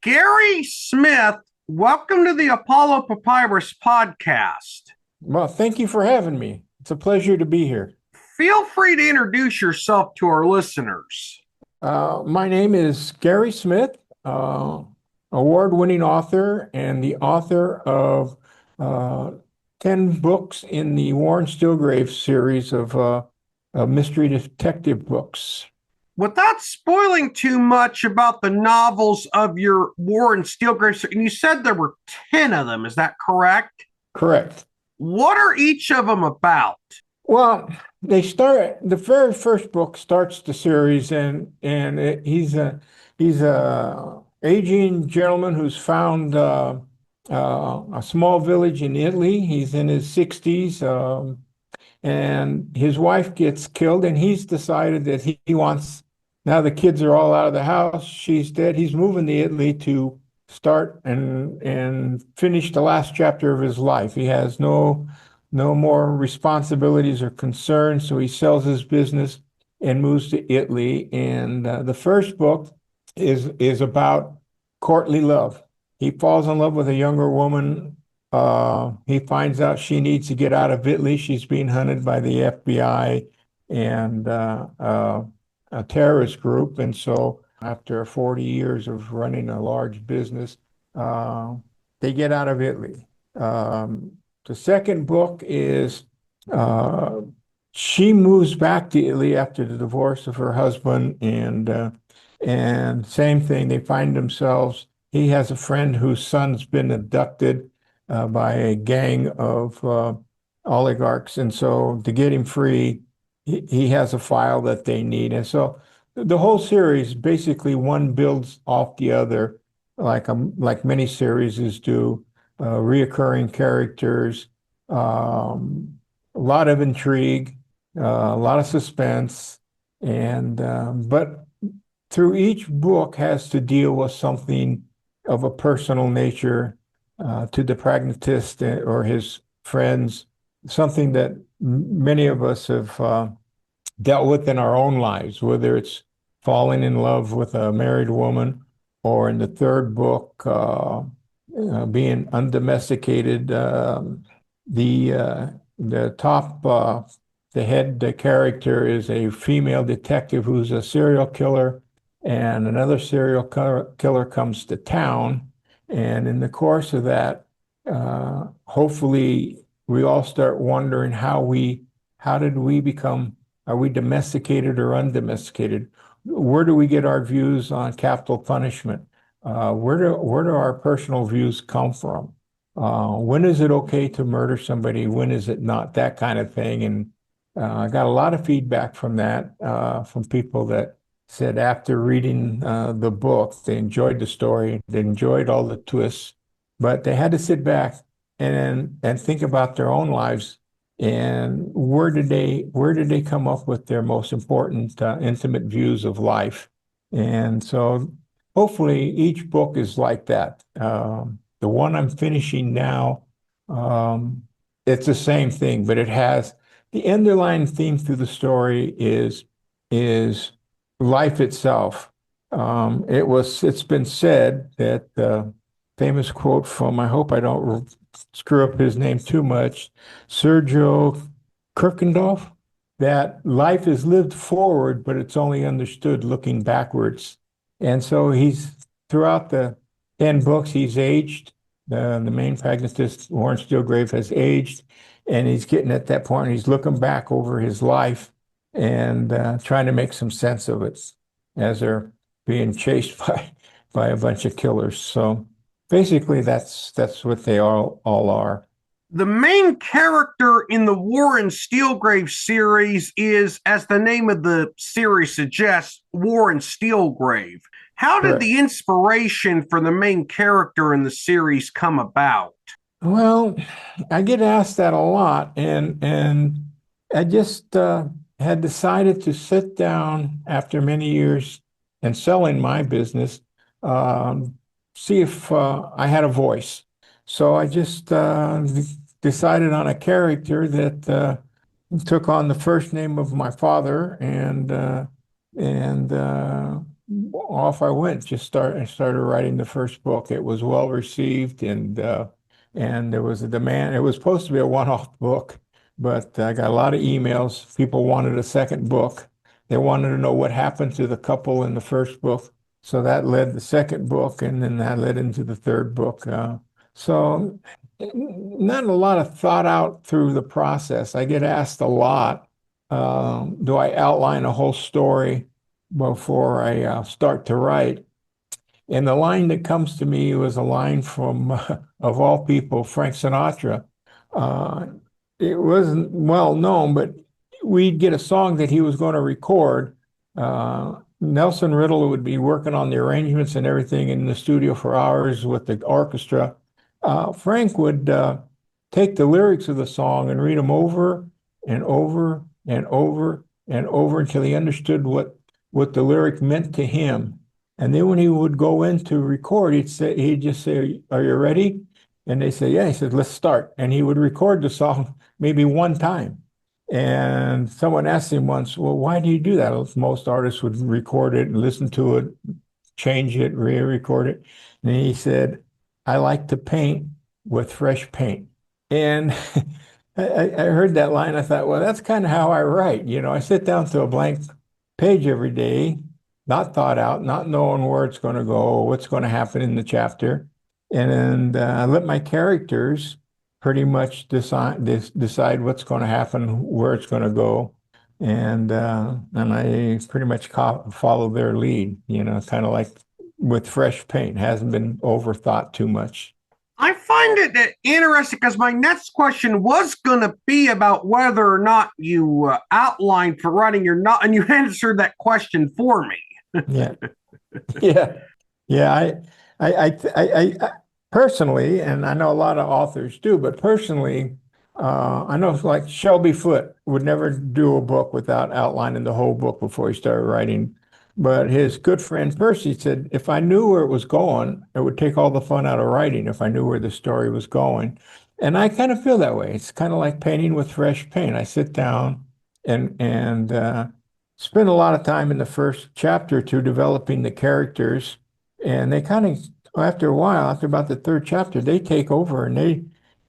Gary Smith, welcome to the Apollo Papyrus podcast. Well, thank you for having me. It's a pleasure to be here. Feel free to introduce yourself to our listeners. My name is Gary Smith, award-winning author and the author of 10 books in the Warren Steelgrave series of mystery detective books. Without spoiling too much about the novels of your Warren Steelgrave, and you said there were 10 of them, is that correct? Correct. What are each of them about? Well, the very first book starts the series, and he's a aging gentleman who's found a small village in Italy. He's in his 60s, and his wife gets killed, and he's decided that he wants, now the kids are all out of the house, she's dead, he's moving to Italy to start and finish the last chapter of his life. He has no more responsibilities or concerns, so he sells his business and moves to Italy. And the first book is about courtly love. He falls in love with a younger woman. He finds out she needs to get out of Italy. She's being hunted by the FBI and a terrorist group. And so after 40 years of running a large business, they get out of Italy. The second book is she moves back to Italy after the divorce of her husband, and same thing. They find themselves. He has a friend whose son's been abducted by a gang of oligarchs, and so to get him free, he has a file that they need. And so the whole series, basically one builds off the other, like many series do, reoccurring characters, a lot of intrigue, a lot of suspense, and but through each book has to deal with something of a personal nature to the pragmatist or his friends, something that many of us have dealt with in our own lives, whether it's falling in love with a married woman, or in the third book, being undomesticated. The head character is a female detective who's a serial killer, and another serial killer comes to town. And in the course of that, hopefully we all start wondering how did we become, are we domesticated or undomesticated? Where do we get our views on capital punishment? Where do our personal views come from? When is it okay to murder somebody? When is it not? That kind of thing. And I got a lot of feedback from that, from people that said after reading the book, they enjoyed the story, they enjoyed all the twists, but they had to sit back and think about their own lives and where did they come up with their most important intimate views of life. And so hopefully each book is like that. The one I'm finishing now, it's the same thing, but it has the underlying theme through the story is life itself. It's been said that famous quote from, I hope I don't screw up his name too much, Sergio Kirkendorf, that life is lived forward, but it's only understood looking backwards. And so throughout the 10 books, he's aged. The main pragmatist, Warren Steelgrave, has aged, and he's getting at that point, he's looking back over his life and trying to make some sense of it as they're being chased by a bunch of killers. So basically, that's what they all are. The main character in the Warren Steelgrave series is, as the name of the series suggests, Warren Steelgrave. How did the inspiration for the main character in the series come about? Well, I get asked that a lot, and I just had decided to sit down after many years and selling my business, see if I had a voice. So I just decided on a character that took on the first name of my father and off I went. I started writing the first book. It was well received, and there was a demand. It was supposed to be a one-off book, but I got a lot of emails. People wanted a second book. They wanted to know what happened to the couple in the first book. So that led the second book, and then that led into the third book. So not a lot of thought out through the process. I get asked a lot, do I outline a whole story before I start to write? And the line that comes to me was a line from, of all people, Frank Sinatra. Uh, it wasn't well known, but we'd get a song that he was going to record. Nelson Riddle would be working on the arrangements and everything in the studio for hours with the orchestra. Frank would take the lyrics of the song and read them over and over and over and over until he understood what the lyric meant to him. And then when he would go in to record, he'd just say, "Are you ready?" And they say, "Yeah." He said, "Let's start." And he would record the song maybe one time. And someone asked him once, "Well, why do you do that?" Well, most artists would record it and listen to it, change it, re-record it. And he said, "I like to paint with fresh paint." And I heard that line. I thought, well, that's kind of how I write. I sit down to a blank page every day, not thought out, not knowing where it's going to go, what's going to happen in the chapter. And I let my characters pretty much decide what's going to happen, where it's going to go. And I pretty much follow their lead, kind of like with fresh paint. Hasn't been overthought too much. I find it interesting because my next question was going to be about whether or not you outlined for writing your not, and you answered that question for me. Yeah, yeah, yeah. I personally, and I know a lot of authors do, but personally, I know like Shelby Foote would never do a book without outlining the whole book before he started writing. But his good friend Percy said, if I knew where it was going, it would take all the fun out of writing if I knew where the story was going. And I kind of feel that way. It's kind of like painting with fresh paint. I sit down and spend a lot of time in the first chapter or two developing the characters. And they kind of, after a while, after about the third chapter, they take over and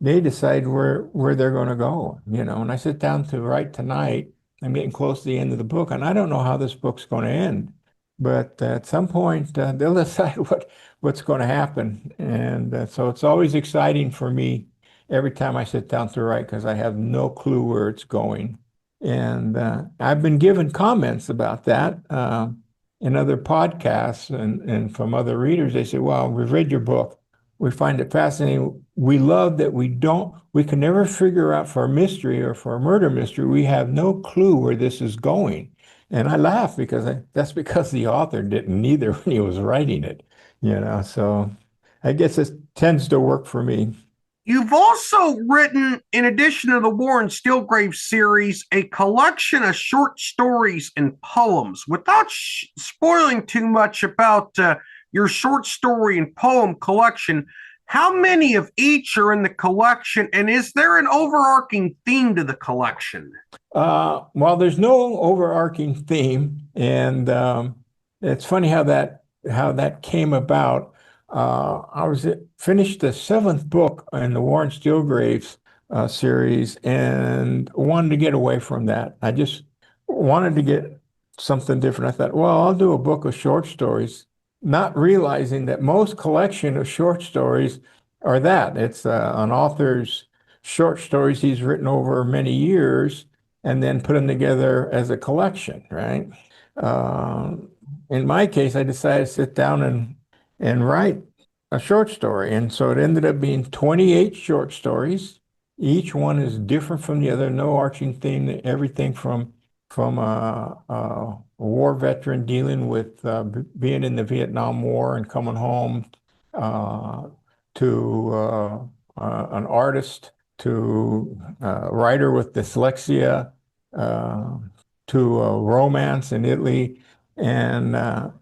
they decide where they're going to go. And I sit down to write tonight. I'm getting close to the end of the book, and I don't know how this book's going to end. But at some point, they'll decide what's going to happen. And so it's always exciting for me every time I sit down to write because I have no clue where it's going. And I've been given comments about that in other podcasts and from other readers. They say, well, we've read your book. We find it fascinating. We love that we can never figure out for a mystery or for a murder mystery. We have no clue where this is going. And I laugh because that's because the author didn't either when he was writing it, so I guess it tends to work for me. You've also written, in addition to the Warren Steelgrave series, a collection of short stories and poems. Without spoiling too much about your short story and poem collection, how many of each are in the collection, and is there an overarching theme to the collection? Well, there's no overarching theme, and it's funny how that came about. I finished the seventh book in the Warren Steelgrave series and wanted to get away from that. I just wanted to get something different. I thought, well, I'll do a book of short stories, not realizing that most collection of short stories are that. It's an author's short stories he's written over many years and then put them together as a collection, right? In my case, I decided to sit down and write a short story. And so it ended up being 28 short stories. Each one is different from the other, no arching theme, everything from a war veteran dealing with being in the Vietnam War and coming home to an artist, to a writer with dyslexia, to a romance in Italy. And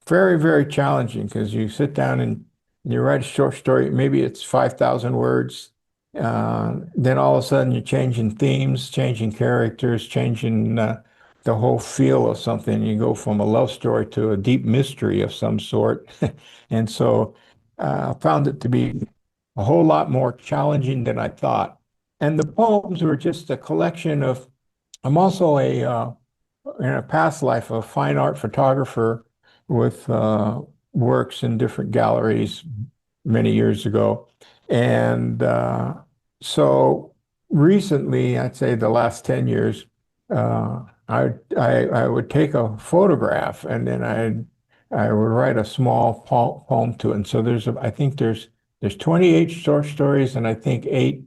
very, very challenging because you sit down and you write a short story, maybe it's 5,000 words. Then all of a sudden you're changing themes, changing characters, changing the whole feel of something. You go from a love story to a deep mystery of some sort. And so I found it to be a whole lot more challenging than I thought. And the poems were just a collection of, I'm also in a past life, a fine art photographer with works in different galleries many years ago. And so recently, I'd say the last 10 years, I would take a photograph and then I would write a small poem to it. And so I think there's 28 short stories and I think eight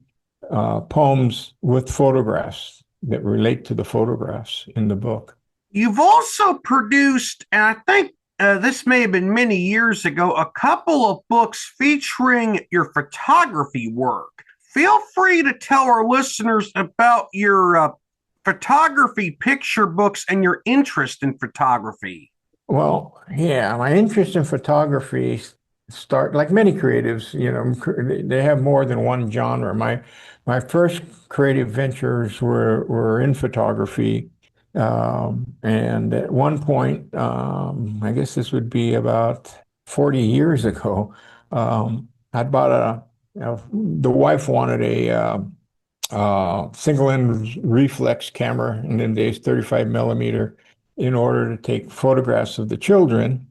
poems with photographs that relate to the photographs in the book. You've also produced, and I think this may have been many years ago, a couple of books featuring your photography work. Feel free to tell our listeners about your photography picture books and your interest in photography. Well, yeah, my interest in photography start like many creatives, they have more than one genre. My first creative ventures were in photography. And at one point, I guess this would be about 40 years ago, I bought the wife wanted a single lens reflex camera, and then days 35 millimeter, in order to take photographs of the children.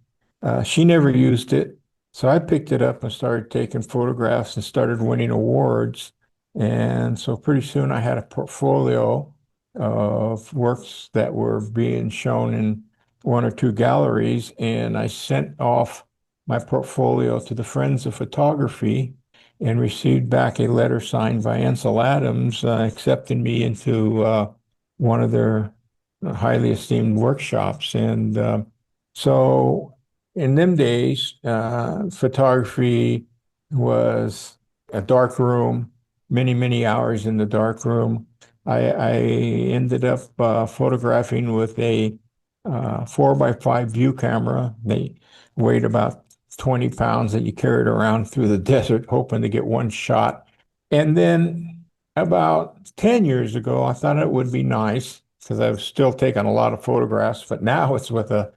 She never used it, so I picked it up and started taking photographs and started winning awards. And so pretty soon I had a portfolio of works that were being shown in one or two galleries, and I sent off my portfolio to the Friends of Photography and received back a letter signed by Ansel Adams accepting me into one of their highly esteemed workshops. And so in them days, photography was a dark room, many, many hours in the dark room. I ended up photographing with a 4x5 view camera. They weighed about 20 pounds that you carried around through the desert, hoping to get one shot. And then about 10 years ago, I thought it would be nice because I've still taken a lot of photographs, but now it's with a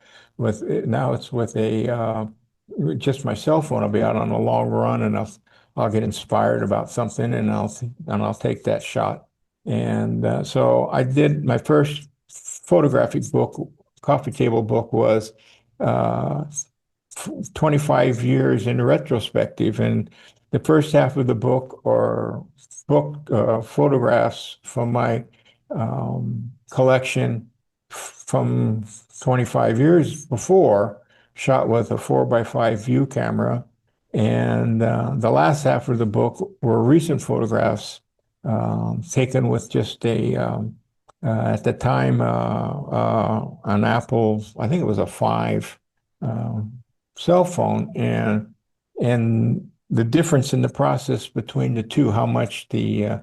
just my cell phone. I'll be out on a long run and I'll get inspired about something and I'll take that shot. And so I did my first photographic book, coffee table book, was uh, 25 years in retrospective. And the first half of the book or book photographs from my collection from 25 years before, shot with a 4x5 view camera. And the last half of the book were recent photographs taken with just at the time, an Apple, I think it was a 5 cell phone, and the difference in the process between the two, how much the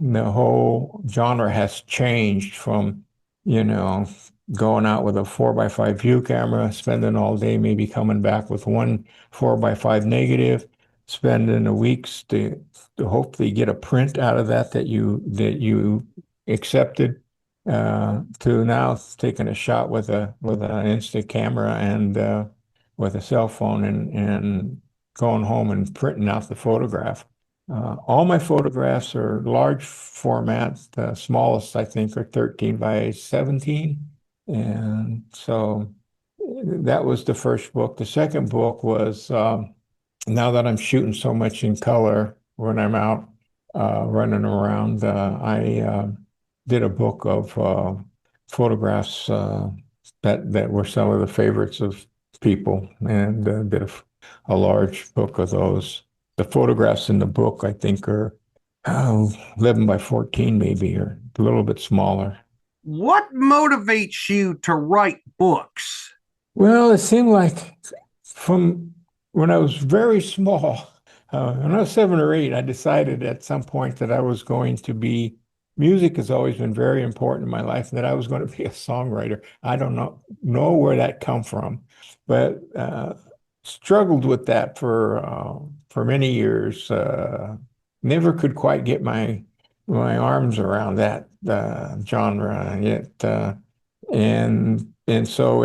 whole genre has changed from, going out with a 4x5 view camera, spending all day, maybe coming back with one 4x5 negative, spending a weeks to hopefully get a print out of that you accepted, to now taking a shot with an instant camera and with a cell phone and going home and printing out the photograph. All my photographs are large format. The smallest, I think, are 13 by 17. And so that was the first book. The second book was, now that I'm shooting so much in color when I'm out running around, I did a book of photographs that were some of the favorites of people, and did a large book of those. The photographs in the book, I think, are 11 by 14, maybe, or a little bit smaller. What motivates you to write books? Well, it seemed like from when I was very small, when I was 7 or 8, I decided at some point that I was going to be, music has always been very important in my life, and that I was going to be a songwriter. I don't know where that come from, but struggled with that for many years. Never could quite get my arms around that genre, and yet And so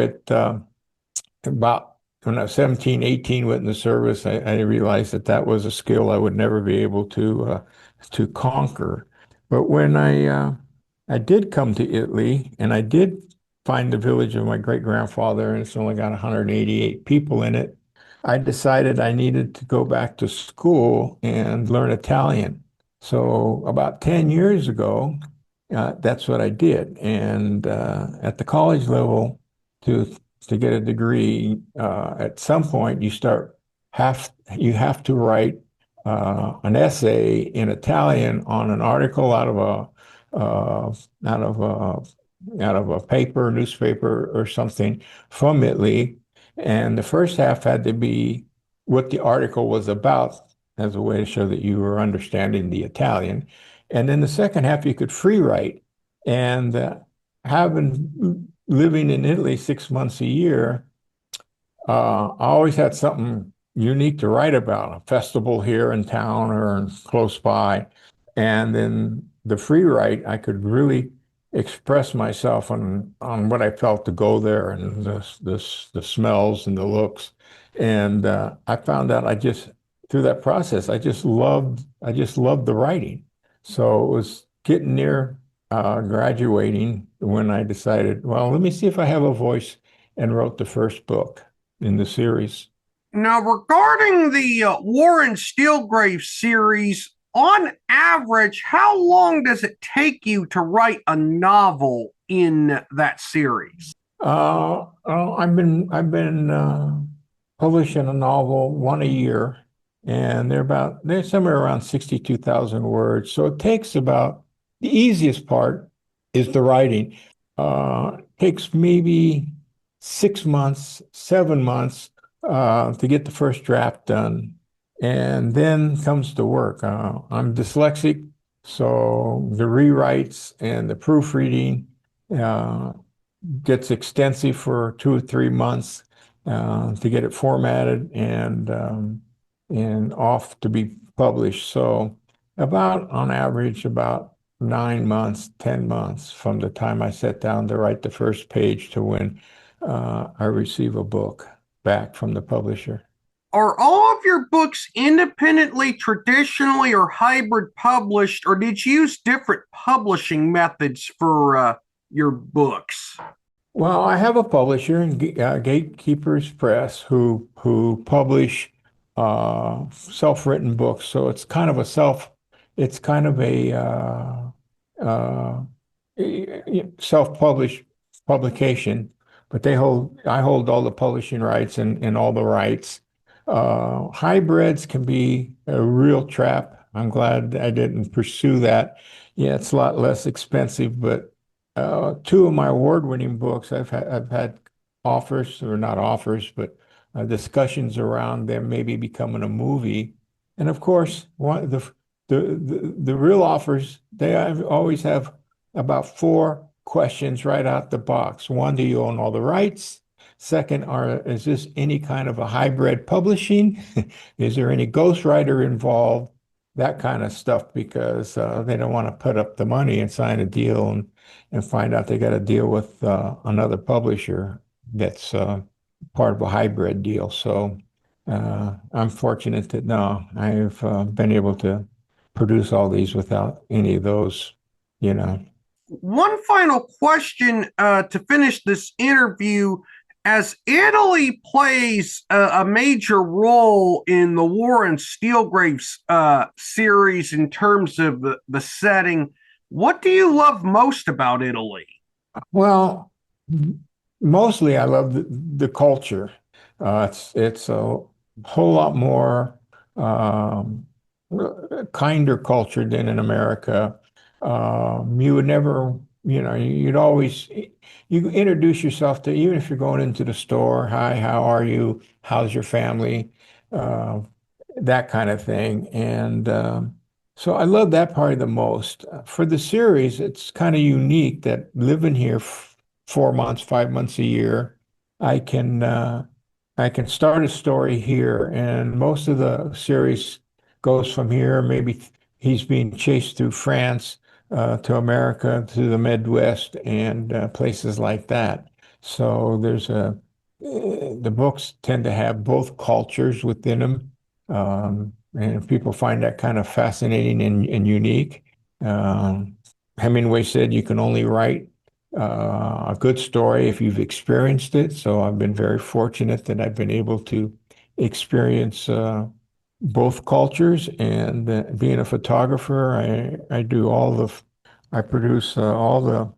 about when I was 17, 18, went in the service, I realized that that was a skill I would never be able to conquer. But when I did come to Italy, and I did find the village of my great grandfather, and it's only got 188 people in it, I decided I needed to go back to school and learn Italian. So about 10 years ago, that's what I did. And at the college level, to to get a degree, at some point have you have to write an essay in Italian on an article uh, out of out of a paper, newspaper, or something from Italy, and the first half had to be what the article was about as a way to show that you were understanding the Italian, and then the second half you could free write. And having living in Italy 6 months a year, I always had something unique to write about, a festival here in town or close by. And then the free write, I could really express myself on what I felt to go there, and the smells and the looks. And I found out through that process, I just loved the writing. So it was getting near graduating when I decided, well, let me see if I have a voice, and wrote the first book in the series. Now, regarding the Warren Steelgrave series, on average, how long does it take you to write a novel in that series? I've been publishing a novel, one a year, and they're somewhere around 62,000 words. So it takes about the easiest part is the writing. Takes maybe 6 months, 7 months to get the first draft done. And then comes the work. I'm dyslexic, so the rewrites and the proofreading uh, gets extensive for 2 or 3 months to get it formatted and off to be published. So on average, about 9 months, 10 months from the time I sat down to write the first page to when I receive a book back from the publisher. Are all of your books independently, traditionally, or hybrid published, or did you use different publishing methods for your books? Well, I have a publisher in Gatekeepers Press who publish self-written books. So it's kind of a uh, self-published publication, but I hold all the publishing rights and all the rights. Hybrids can be a real trap. I'm glad I didn't pursue that. Yeah, it's a lot less expensive, but two of my award-winning books, I've had offers, or not offers, but discussions around them maybe becoming a movie. And of course, the real offers, always have about four questions right out the box. One, do you own all the rights? Second, is this any kind of a hybrid publishing? Is there any ghostwriter involved? That kind of stuff, because they don't want to put up the money and sign a deal and find out they got to deal with another publisher that's part of a hybrid deal. So I'm fortunate that no, I've been able to produce all these without any of those, you know. One final question to finish this interview. As Italy plays a major role in the Warren Steelgrave's series in terms of the setting, what do you love most about Italy? Well, mostly I love the culture. It's a whole lot more kinder culture than in America. You would never, you'd always you introduce yourself to, even if you're going into the store, hi, how are you? How's your family? Uh, that kind of thing. And so I love that part the most. For the series, it's kind of unique that living here 4 months, 5 months a year, I can uh, I can start a story here, and most of the series goes from here. Maybe he's being chased through France, to America, to the Midwest, and places like that. So the books tend to have both cultures within them, and people find that kind of fascinating and unique. Um, Hemingway said you can only write a good story if you've experienced it. So I've been very fortunate that I've been able to experience both cultures. And being a photographer, I produce all the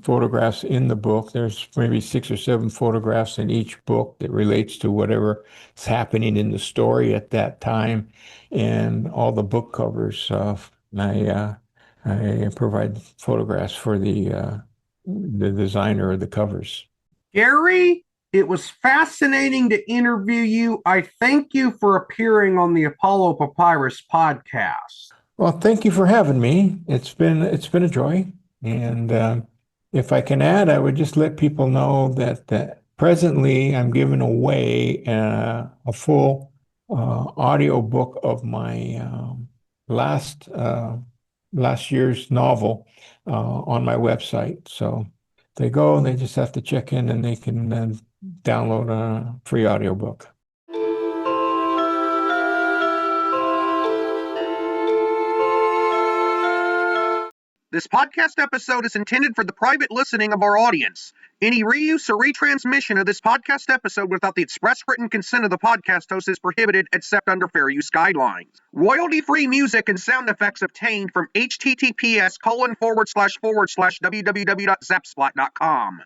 photographs in the book. There's maybe 6 or 7 photographs in each book that relates to whatever is happening in the story at that time, and all the book covers. I provide photographs for the designer of the covers. Gary, it was fascinating to interview you. I thank you for appearing on the Apollo Papyrus podcast. Well, thank you for having me. It's been a joy. And if I can add, I would just let people know that presently I'm giving away a full audio book of my last year's novel on my website. So they go and they just have to check in and they can download a free audiobook. This podcast episode is intended for the private listening of our audience. Any reuse or retransmission of this podcast episode without the express written consent of the podcast host is prohibited except under fair use guidelines. Royalty-free music and sound effects obtained from https://www.zapsplat.com.